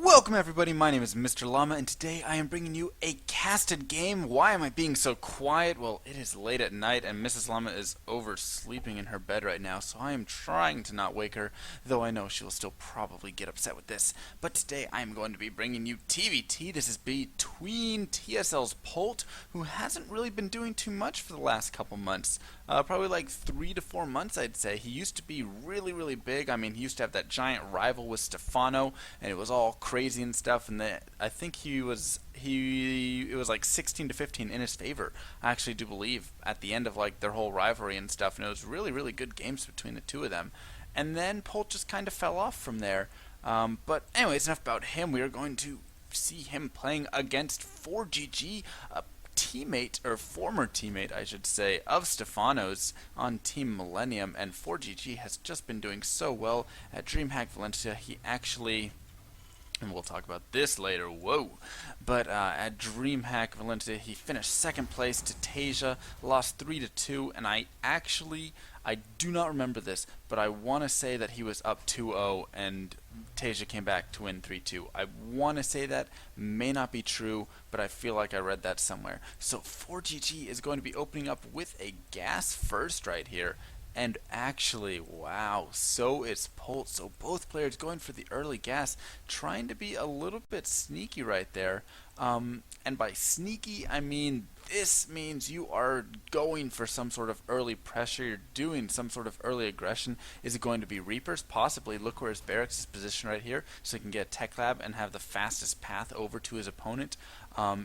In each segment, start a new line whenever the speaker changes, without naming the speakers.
Welcome everybody, my name is Mr. Llama, and today I am bringing you a casted game. Why am I being so quiet? Well, it is late at night and Mrs. Llama is oversleeping in her bed right now, so I am trying to not wake her, though I know she will still probably get upset with this. But today I am going to be bringing you TVT. This is between TSLPolt, who hasn't really been doing too much for the last couple months. Probably like 3 to 4 months, I'd say. He used to be really big. I mean, he used to have that giant rival with Stefano, and it was all crazy and stuff. And I think it was like 16 to 15 in his favor. I actually do believe at the end of like their whole rivalry and stuff. And it was really good games between the two of them. And then Polt just kind of fell off from there. But anyways, enough about him. We are going to see him playing against MillForGG, teammate, or former teammate I should say, of Stefano's on Team Millennium, and MillForGG has just been doing so well at DreamHack Valencia. He actually, and we'll talk about this later, but at DreamHack Valencia he finished second place to Tasia, lost 3-2, and I do not remember this, but I want to say that he was up 2-0 and Tasia came back to win 3-2. I want to say that, may not be true, but I feel like I read that somewhere. So MillForGG is going to be opening up with a gas first right here. And actually, wow, so is Polt. So both players going for the early gas, trying to be a little bit sneaky right there. And by sneaky, I mean this means you are going for some sort of early pressure. You're doing some sort of early aggression. Is it going to be Reapers? Possibly. Look where his barracks is positioned right here, so he can get a tech lab and have the fastest path over to his opponent.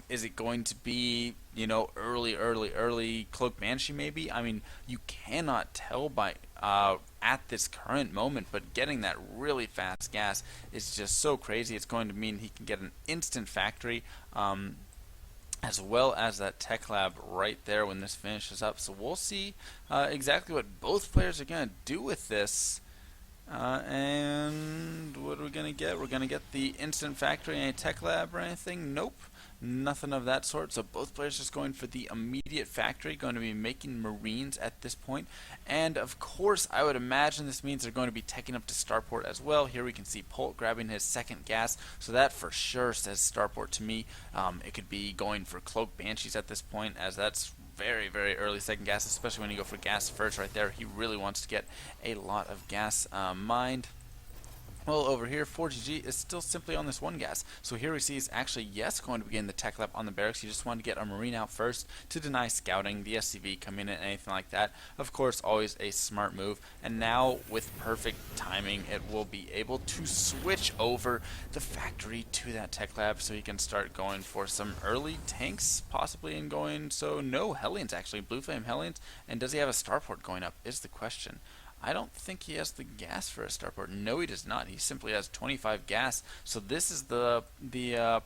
Is it going to be, you know, early Cloak Banshee maybe? I mean, you cannot tell by at this current moment, but getting that really fast gas is just so crazy. It's going to mean he can get an instant factory, as well as that tech lab right there when this finishes up. So we'll see exactly what both players are going to do with this. And what are we going to get? We're going to get the instant factory and a tech lab or anything? Nope. Nothing of that sort. So both players just going for the immediate factory, going to be making Marines at this point. And of course, I would imagine this means they're going to be teching up to Starport as well. Here we can see Polt grabbing his second gas, so that for sure says Starport to me. It could be going for Cloak Banshees at this point, as that's very early second gas, especially when you go for gas first right there. He really wants to get a lot of gas mined. Well, over here, MillForGG is still simply on this one gas. So here we see he's actually, yes, going to begin the tech lab on the barracks. He just wanted to get a Marine out first to deny scouting, the SCV coming in, anything like that. Of course, always a smart move. And now, with perfect timing, it will be able to switch over the factory to that tech lab so he can start going for some early tanks, possibly, and going, so no, Hellions actually, Blue Flame Hellions. And does he have a Starport going up, is the question. I don't think he has the gas for a Starport. No, he does not. He simply has 25 gas. So this is the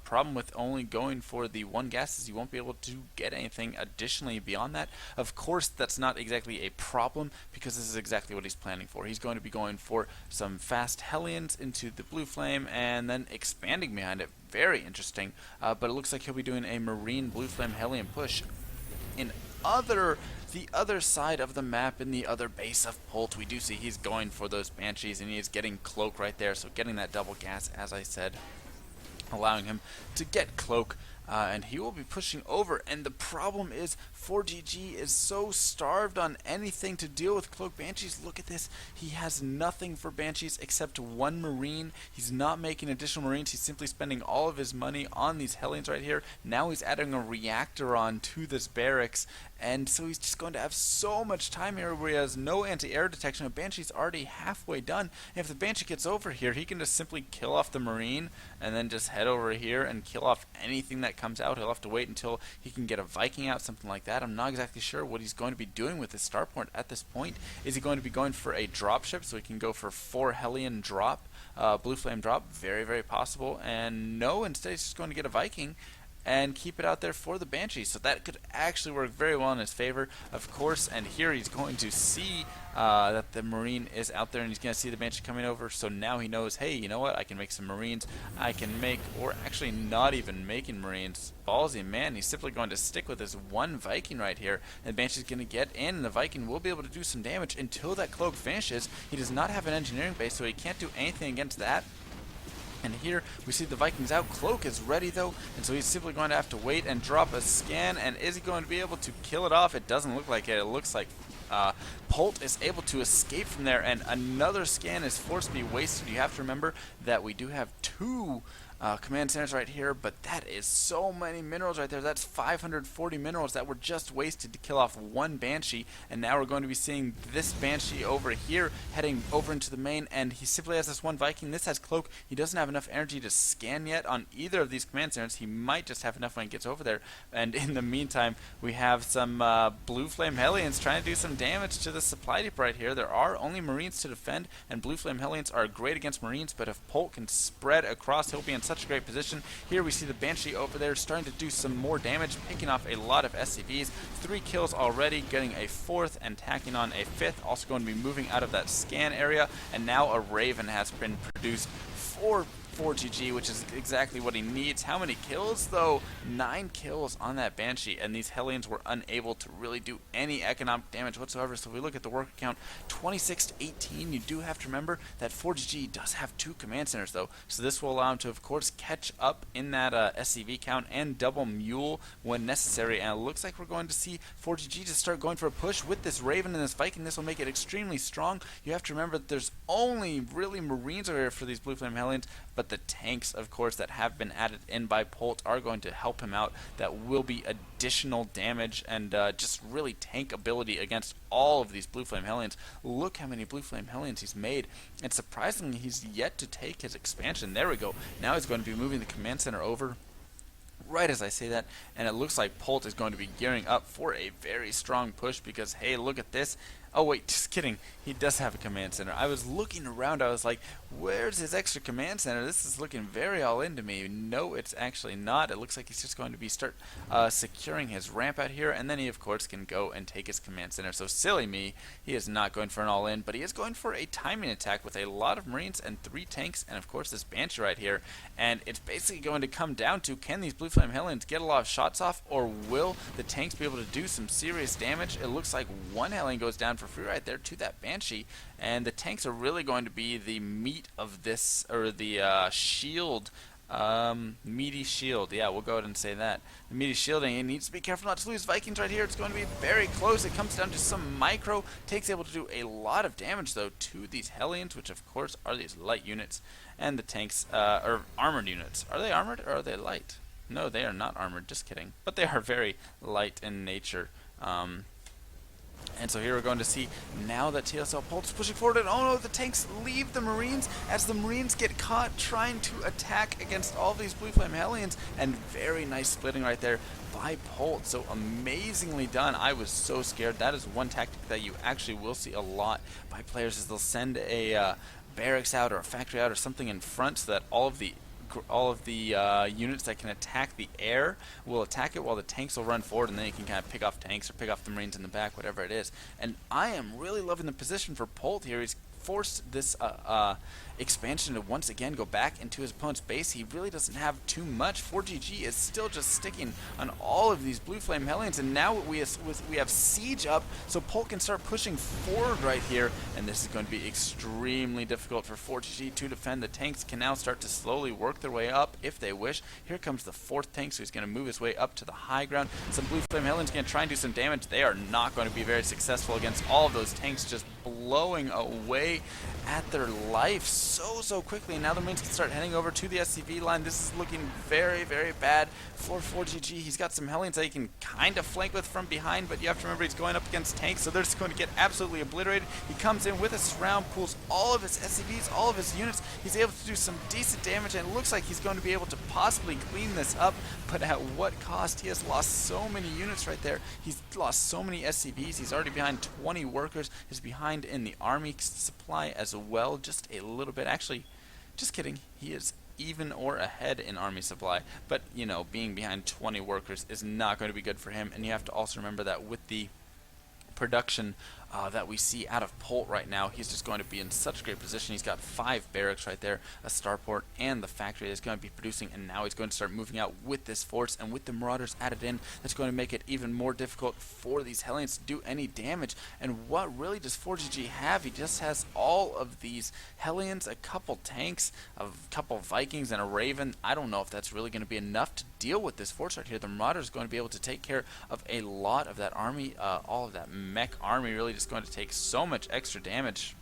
problem with only going for the one gas, is you won't be able to get anything additionally beyond that. Of course, that's not exactly a problem, because this is exactly what he's planning for. He's going to be going for some fast Hellions into the Blue Flame and then expanding behind it. Very interesting. But it looks like he'll be doing a Marine Blue Flame Hellion push in the other side of the map, in the other base of Polt. We do see he's going for those Banshees, and he is getting Cloak right there, so getting that double gas, as I said, allowing him to get Cloak. And he will be pushing over, and the problem is MillForGG is so starved on anything to deal with Cloak Banshees. Look at this. He has nothing for Banshees except one Marine. He's not making additional Marines. He's simply spending all of his money on these Hellions right here. Now he's adding a reactor on to this barracks, and so he's just going to have so much time here where he has no anti-air detection. A Banshee's already halfway done, and if the Banshee gets over here, he can just simply kill off the Marine and then just head over here and kill off anything that comes out. He'll have to wait until he can get a Viking out, something like that. I'm not exactly sure what he's going to be doing with his Starport at this point. Is he going to be going for a dropship so he can go for 4 Hellion drop, Blue Flame drop? Very possible. And no, instead he's just going to get a Viking and keep it out there for the Banshee. So that could actually work very well in his favor, of course. And here he's going to see that the Marine is out there, and he's going to see the Banshee coming over. So now he knows, hey, you know what? I can make some Marines. I can make, or actually not even making Marines. Ballsy, man. He's simply going to stick with his one Viking right here. And the Banshee's going to get in, and the Viking will be able to do some damage until that Cloak finishes. He does not have an engineering base, so he can't do anything against that. And here we see the Vikings out. Cloak is ready though, and so he's simply going to have to wait and drop a scan. And is he going to be able to kill it off? It doesn't look like it. It looks like Polt is able to escape from there, and another scan is forced to be wasted. You have to remember that we do have two command centers right here, but that is so many minerals right there. That's 540 minerals that were just wasted to kill off one Banshee, and now we're going to be seeing this Banshee over here heading over into the main, and he simply has this one Viking. This has Cloak. He doesn't have enough energy to scan yet on either of these command centers. He might just have enough when he gets over there, and in the meantime we have some Blue Flame Hellions trying to do some damage to the supply depot right here. There are only Marines to defend, and Blue Flame Hellions are great against Marines, but if Polt can spread across, he'll be in such a great position. Here we see the Banshee over there starting to do some more damage, picking off a lot of SCVs. 3 kills already, getting a 4th and tacking on a 5th. Also going to be moving out of that scan area, and now a Raven has been produced for MillForGG, which is exactly what he needs. How many kills though? 9 kills on that Banshee, and these Hellions were unable to really do any economic damage whatsoever. So if we look at the worker count, 26 to 18, you do have to remember that MillForGG does have 2 command centers though, so this will allow him to of course catch up in that SCV count and double mule when necessary. And it looks like we're going to see MillForGG just start going for a push with this Raven and this Viking. This will make it extremely strong. You have to remember that there's only really Marines over here for these Blue Flame Hellions, but the tanks, of course, that have been added in by Polt are going to help him out. That will be additional damage and just really tank ability against all of these Blue Flame Hellions. Look how many Blue Flame Hellions he's made, and surprisingly, he's yet to take his expansion. There we go. Now he's going to be moving the command center over right as I say that, and it looks like Polt is going to be gearing up for a very strong push because, hey, look at this. Oh wait, just kidding. He does have a command center. I was looking around, I was like, where's his extra command center? This is looking very all into me. No, it's actually not. It looks like he's just going to be securing his ramp out here, and then he of course can go and take his command center. So silly me, he is not going for an all-in, but he is going for a timing attack with a lot of Marines and 3 tanks, and of course this Banshee right here. And it's basically going to come down to, can these Blue Flame Hellions get a lot of shots off, or will the tanks be able to do some serious damage? It looks like one Hellion goes down for free right there to that Banshee, and the tanks are really going to be the meat of this, or the shield, meaty shield. Yeah, we'll go ahead and say that. The meaty shielding, he needs to be careful not to lose Vikings right here. It's going to be very close. It comes down to some micro. Tanks able to do a lot of damage though to these Hellions, which of course are these light units, and the tanks are armored units. Are they armored or are they light? No, they are not armored, just kidding. But they are very light in nature. And so here we're going to see now that TSLPolt is pushing forward, and oh no, the tanks leave the Marines as the Marines get caught trying to attack against all these Blue Flame Hellions, and very nice splitting right there by Polt. So amazingly done. I was so scared. That is one tactic that you actually will see a lot by players, is they'll send a barracks out or a factory out or something in front so that all of the units that can attack the air will attack it, while the tanks will run forward, and then you can kind of pick off tanks or pick off the Marines in the back, whatever it is. And I am really loving the position for Polt here. He's forced this expansion to once again go back into his opponent's base. He really doesn't have too much. MillForGG is still just sticking on all of these Blue Flame Hellions, and now we have siege up, so Polt can start pushing forward right here, and this is going to be extremely difficult for MillForGG to defend. The tanks can now start to slowly work their way up if they wish. Here comes the 4th tank, so he's going to move his way up to the high ground. Some Blue Flame Hellions going to try and do some damage. They are not going to be very successful against all of those tanks just blowing away at their life so quickly. And now the Marines can start heading over to the SCV line. This is looking very bad for MillForGG. He's got some Hellions that he can kind of flank with from behind, but you have to remember he's going up against tanks, so they're just going to get absolutely obliterated. He comes in with a surround, pulls all of his SCVs, all of his units. He's able to do some decent damage, and it looks like he's going to be able to possibly clean this up, but at what cost? He has lost so many units right there. He's lost so many SCVs. He's already behind 20 workers. He's behind in the army supply as well, just a little bit. Actually, just kidding. He is even or ahead in army supply, but you know, being behind 20 workers is not going to be good for him. And you have to also remember that with the production that we see out of Polt right now. He's just going to be in such a great position. He's got 5 barracks right there, a starport, and the factory that's going to be producing, and now he's going to start moving out with this force, and with the Marauders added in, that's going to make it even more difficult for these Hellions to do any damage. And what really does 4GG have? He just has all of these Hellions, a couple tanks, a couple Vikings, and a Raven. I don't know if that's really going to be enough to deal with this force right here. The Marauders going to be able to take care of a lot of that army, all of that mech army, really just going to take so much extra damage.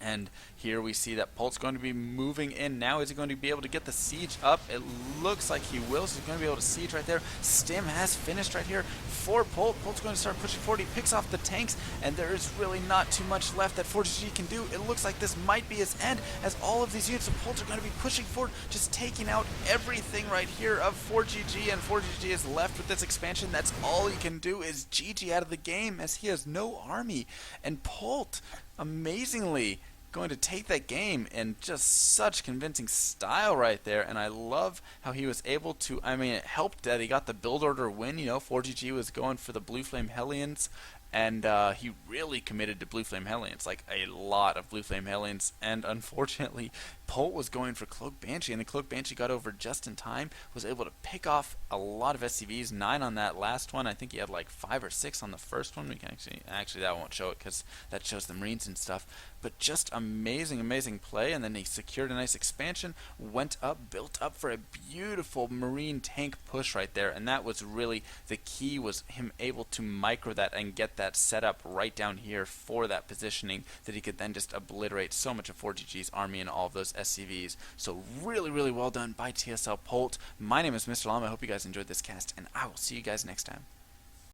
And here we see that Polt's going to be moving in now. Is he going to be able to get the siege up? It looks like he will, so he's going to be able to siege right there. Stim has finished right here for Polt. Polt's going to start pushing forward. He picks off the tanks, and there is really not too much left that 4GG can do. It looks like this might be his end, as all of these units of Polt are going to be pushing forward, just taking out everything right here of 4GG, and 4GG is left with this expansion. That's all he can do is GG out of the game, as he has no army. And Polt, amazingly, going to take that game in just such convincing style right there. And I love how he was able to, I mean, it helped that he got the build order win. You know, 4GG was going for the Blue Flame Hellions, and he really committed to Blue Flame Hellions, like a lot of Blue Flame Hellions. And unfortunately, Polt was going for Cloak Banshee, and the Cloak Banshee got over just in time, was able to pick off a lot of SCVs, 9 on that last one. I think he had like 5 or 6 on the first one. We can actually that won't show it because that shows the Marines and stuff. But just amazing play, and then he secured a nice expansion, went up, built up for a beautiful Marine tank push right there, and that was really the key, was him able to micro that and get that set up right down here for that positioning, that he could then just obliterate so much of 4GG's army and all of those SCVs. So really well done by TSLPolt. My name is Mr. Llama. I hope you guys enjoyed this cast, and I will see you guys next time.